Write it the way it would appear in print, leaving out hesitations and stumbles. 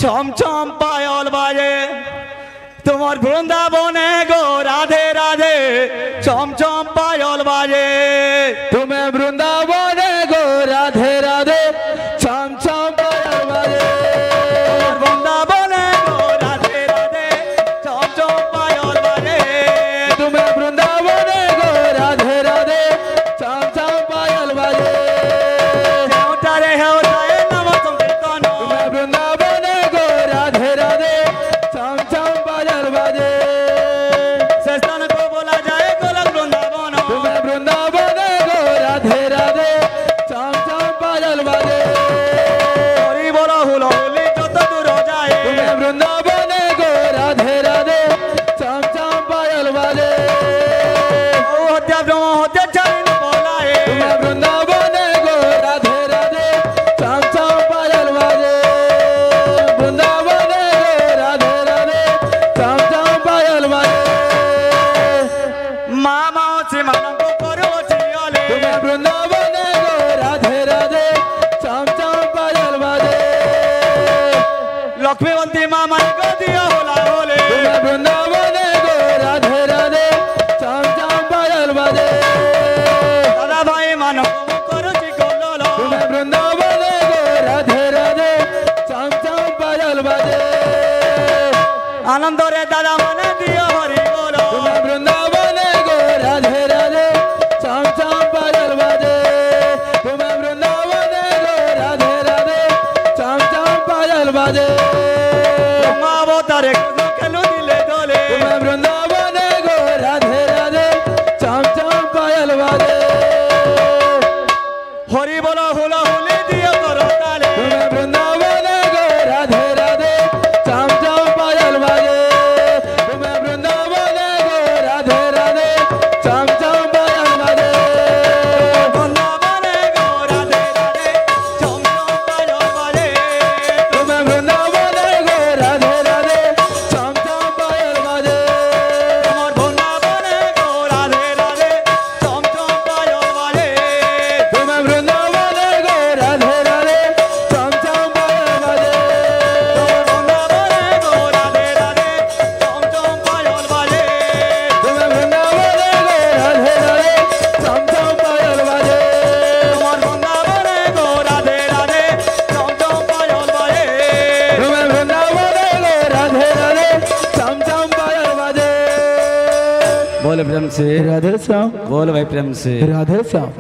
ছম ছম পায়ল বাজে তোমার বৃন্দাবনে গো রাধে রাধে ছম ছম পায়ল বাজে तुम्हें वृंदावने गो राधे राधे छम छम पायल बाजे বৃন্দাবনে গো রাধে রাধে ছম ছম পায়ল বাজে तुम्हें वृंदावने गो राधे राधे छम छम पायल बाजे হেউটারে হেউটারে নাম সংকীর্তন तुम्हें वृंदावने गो राधे राधे छम छम पायल बाजे শেষস্থান কো বলা যায় গোলক বৃন্দাবন तुम्हें वृंदावने गो राधे राधे छम छम पायल बाजे হরি বল হুল হুলি যত দূর যায় तुम्हें वृंदावने गो राधे राधे छम छम पायल बाजे ও হত্যা ব্রহ্ম হত্যা চারিন বলায় तुम्हें वृंदावने गो राधे राधे छम छम पायल बाजे वृंदावने गो राधे राधे छम छम पायल बाजे মা মা শ্রীমানঙ্ক করো চিয়লে तुम्हें वृंदावने गो राधे राधे छम छम पायल बाजे লক্ষ্মীবন্তী মা মানিক দিও হোলা হোলে तुम्हें वृंदावने गो राधे राधे छम छम पायल बाजे দাদা ভাই মানঙ্ক করো চিকলল तुम्हें वृंदावने गो राधे राधे छम छम पायल बाजे আনন্দরে দাদা মনে দিও হরি বল तुम्हें वृंदावने गो राधे राधे छम छम पायल बाजे तुम्हें वृंदावने गो राधे राधे छम छम पायल बाजे মা অবতারে খেলু দিলে দোলে तुम्हें वृंदावने गो राधे राधे छम छम पायल बाजे হরি বল হুল হুলি দিও করো তালে तुम्हें वृंदावने गो राधे राधे छम छम पायल बाजे तुम्हें वृंदावने गो राधे राधे छम छम पायल बाजे বৃন্দাবনে গো রাধে রাধে ছম ছম পায়ল বাজে तुम्हें वृंदावने गो राधे राधे छम छम पायल बाजे তোমার বৃন্দাবনে গো রাধে রাধে ছম ছম পায়ল বাজে तुम्हें वृंदावने गो राधे राधे छम छम पायल बाजे বৃন্দাবনে গো রাধে রাধে ছম ছম পায়ল বাজে तुम्हें वृंदावने गो राधे राधे छम छम पायल बाजे তোমার বৃন্দাবনে গো রাধে রাধে ছম ছম পায়ল বাজে तुम्हें वृंदावने गो राधे राधे छम छम पायल बाजे बोल प्रेम से राधे श्याम बोल भाई प्रेम से राधे श्याम